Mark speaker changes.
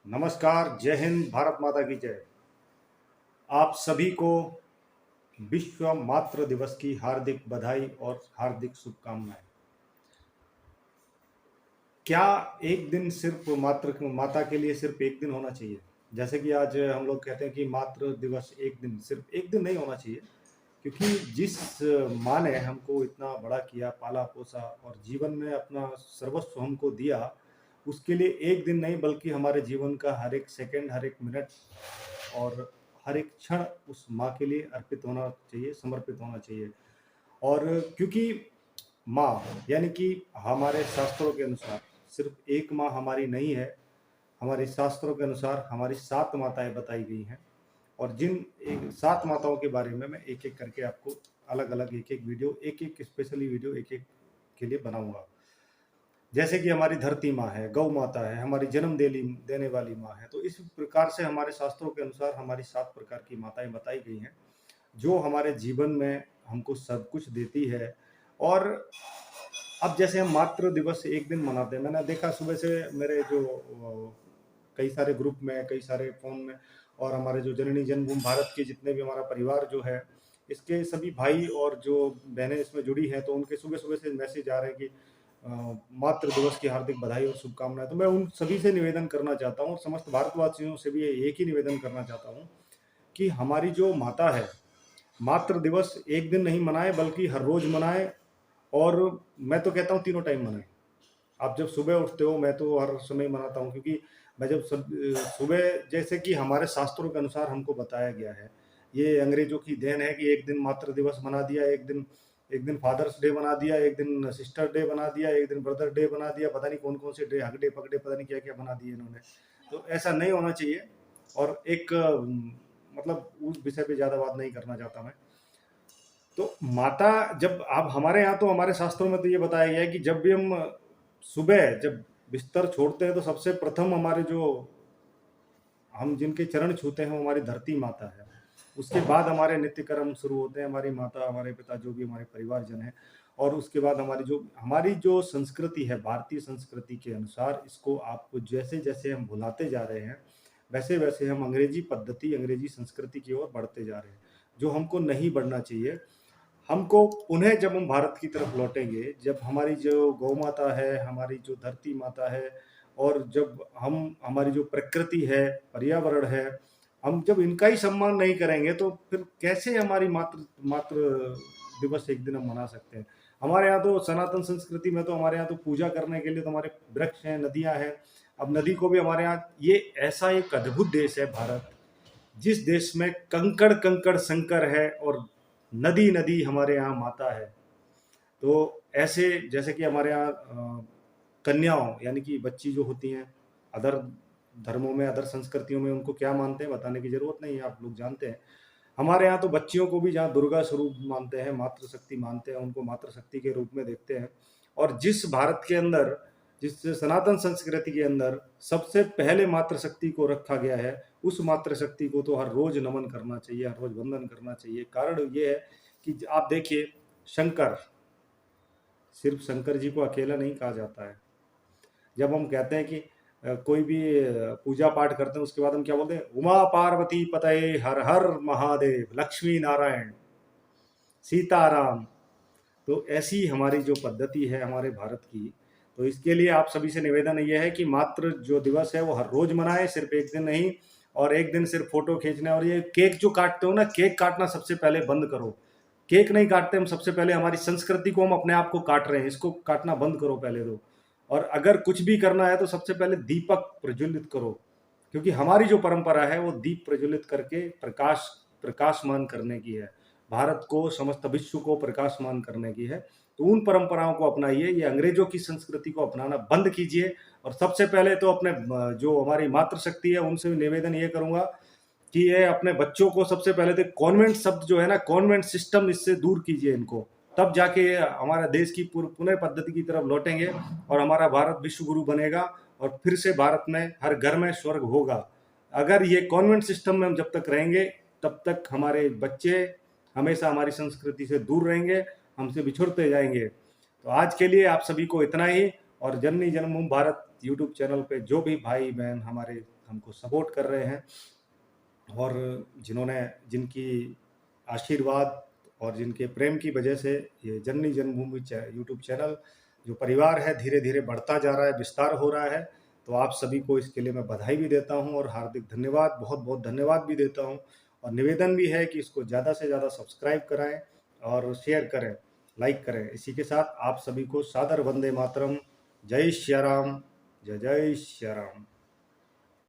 Speaker 1: नमस्कार, जय हिंद, भारत माता की जय। आप सभी को विश्व मातृ दिवस की हार्दिक बधाई और हार्दिक शुभकामनाएं। क्या एक दिन सिर्फ माता के लिए सिर्फ एक दिन होना चाहिए? जैसे कि आज हम लोग कहते हैं कि मातृ दिवस एक दिन, सिर्फ एक दिन नहीं होना चाहिए, क्योंकि जिस माँ ने हमको इतना बड़ा किया, पाला पोसा और जीवन में अपना सर्वस्व हमको दिया, उसके लिए एक दिन नहीं बल्कि हमारे जीवन का हर एक सेकंड, हर एक मिनट और हर एक क्षण उस माँ के लिए अर्पित होना चाहिए, समर्पित होना चाहिए। और क्योंकि माँ यानी कि हमारे शास्त्रों के अनुसार सिर्फ एक माँ हमारी नहीं है, हमारे शास्त्रों के अनुसार हमारी 7 माताएं बताई गई हैं। और जिन 7 माताओं के बारे में मैं एक एक करके आपको अलग अलग एक एक वीडियो, एक एक स्पेशली वीडियो एक एक के लिए बनाऊंगा। जैसे कि हमारी धरती माँ है, गौ माता है, हमारी जन्म देने वाली माँ है। तो इस प्रकार से हमारे शास्त्रों के अनुसार हमारी 7 प्रकार की माताएं बताई गई हैं, जो हमारे जीवन में हमको सब कुछ देती है। और अब जैसे हम मातृ दिवस एक दिन मनाते हैं, मैंने देखा सुबह से मेरे जो कई सारे ग्रुप में, कई सारे फोन में, और हमारे जो जननी जन्मभूमि भारत के जितने भी हमारा परिवार जो है, इसके सभी भाई और जो बहनें इसमें जुड़ी हैं, तो उनके सुबह सुबह से मैसेज आ रहे हैं कि मातृ दिवस की हार्दिक बधाई और शुभकामनाएं। तो मैं उन सभी से निवेदन करना चाहता हूँ और समस्त भारतवासियों से भी एक ही निवेदन करना चाहता हूँ कि हमारी जो माता है, मातृ दिवस एक दिन नहीं मनाए बल्कि हर रोज मनाए। और मैं तो कहता हूँ तीनों टाइम मनाए। आप जब सुबह उठते हो, मैं तो हर समय मनाता हूँ, क्योंकि मैं जब सुबह, जैसे कि हमारे शास्त्रों के अनुसार हमको बताया गया है, ये अंग्रेजों की देन है कि एक दिन मातृ दिवस बना दिया, एक दिन फादर्स डे बना दिया, एक दिन सिस्टर डे बना दिया, एक दिन ब्रदर डे बना दिया, पता नहीं कौन कौन से डे, हगडे पगडे, पता नहीं क्या क्या बना दिए इन्होंने। तो ऐसा नहीं होना चाहिए। और एक मतलब उस विषय पे ज़्यादा बात नहीं करना चाहता मैं। तो माता, जब आप हमारे यहाँ, तो हमारे शास्त्रों में तो ये बताया गया है कि जब भी हम सुबह जब बिस्तर छोड़ते हैं, तो सबसे प्रथम हमारे जो हम जिनके चरण छूते हैं वो हमारी धरती माता है। उसके बाद हमारे नित्य कर्म शुरू होते हैं, हमारी माता, हमारे पिता, जो भी हमारे परिवारजन है। और उसके बाद हमारी जो संस्कृति है, भारतीय संस्कृति के अनुसार, इसको आपको जैसे जैसे हम भुलाते जा रहे हैं, वैसे वैसे हम अंग्रेजी पद्धति, अंग्रेजी संस्कृति की ओर बढ़ते जा रहे हैं, जो हमको नहीं बढ़ना चाहिए। हमको उन्हें, जब हम भारत की तरफ लौटेंगे, जब हमारी जो गौ माता है, हमारी जो धरती माता है, और जब हम हमारी जो प्रकृति है, पर्यावरण है, हम जब इनका ही सम्मान नहीं करेंगे, तो फिर कैसे हमारी मातृ मातृ दिवस एक दिन हम मना सकते हैं? हमारे यहाँ तो सनातन संस्कृति में, तो हमारे यहाँ तो पूजा करने के लिए तो हमारे वृक्ष हैं, नदियाँ हैं। अब नदी को भी हमारे यहाँ, ये ऐसा एक अद्भुत देश है भारत, जिस देश में कंकड़ कंकड़ शंकर है और नदी नदी हमारे यहाँ माता है। तो ऐसे, जैसे कि हमारे यहाँ कन्याओं यानी कि बच्ची जो होती हैं, अदर धर्मों में, अदर संस्कृतियों में उनको क्या मानते हैं बताने की जरूरत नहीं है, आप लोग जानते हैं। हमारे यहाँ तो बच्चियों को भी जहाँ दुर्गा स्वरूप मानते हैं, मातृशक्ति मानते हैं, उनको मातृशक्ति के रूप में देखते हैं। और जिस भारत के अंदर, जिस सनातन संस्कृति के अंदर सबसे पहले मातृशक्ति को रखा गया है, उस मातृशक्ति को तो हर रोज नमन करना चाहिए, हर रोज वंदन करना चाहिए। कारण ये है कि आप देखिए, शंकर, सिर्फ शंकर जी को अकेला नहीं कहा जाता है। जब हम कहते हैं कि कोई भी पूजा पाठ करते हैं, उसके बाद हम क्या बोलते हैं? उमा पार्वती पतये हर हर महादेव, लक्ष्मी नारायण सीताराम। तो ऐसी हमारी जो पद्धति है हमारे भारत की, तो इसके लिए आप सभी से निवेदन ये है कि मातृ जो दिवस है वो हर रोज मनाए, सिर्फ एक दिन नहीं। और एक दिन सिर्फ फोटो खींचना, और ये केक जो काटते हो ना, केक काटना सबसे पहले बंद करो। केक नहीं काटते हम, सबसे पहले हमारी संस्कृति को हम अपने आप को काट रहे हैं, इसको काटना बंद करो पहले तो। और अगर कुछ भी करना है तो सबसे पहले दीपक प्रज्वलित करो, क्योंकि हमारी जो परंपरा है वो दीप प्रज्वलित करके प्रकाशमान करने की है, भारत को, समस्त विश्व को प्रकाशमान करने की है। तो उन परंपराओं को अपनाइए, ये अंग्रेजों की संस्कृति को अपनाना बंद कीजिए। और सबसे पहले तो अपने जो हमारी मातृशक्ति है उनसे भी निवेदन ये करूंगा कि ये अपने बच्चों को सबसे पहले तो कॉन्वेंट शब्द जो है ना, कॉन्वेंट सिस्टम, इससे दूर कीजिए इनको, तब जाके हमारा देश की पुनः पद्धति की तरफ लौटेंगे और हमारा भारत विश्व गुरु बनेगा और फिर से भारत में हर घर में स्वर्ग होगा। अगर ये कॉन्वेंट सिस्टम में हम जब तक रहेंगे, तब तक हमारे बच्चे हमेशा हमारी संस्कृति से दूर रहेंगे, हमसे बिछुड़ते जाएंगे। तो आज के लिए आप सभी को इतना ही। और जननी जन्मभूमि भारत यूट्यूब चैनल पे जो भी भाई-बहन हमारे हमको सपोर्ट कर रहे हैं और जिनकी आशीर्वाद और जिनके प्रेम की वजह से ये जननी जन्मभूमि यूट्यूब चैनल जो परिवार है धीरे-धीरे बढ़ता जा रहा है, विस्तार हो रहा है। तो आप सभी को इसके लिए मैं बधाई भी देता हूँ और हार्दिक धन्यवाद, बहुत-बहुत धन्यवाद भी देता हूँ और निवेदन भी है कि इसको ज़्यादा से ज़्यादा सब्सक्राइब कराएँ और शेयर करें, लाइक करें। इसी के साथ आप सभी को सादर वंदे मातरम। जय श्री राम, जय जय श्री राम।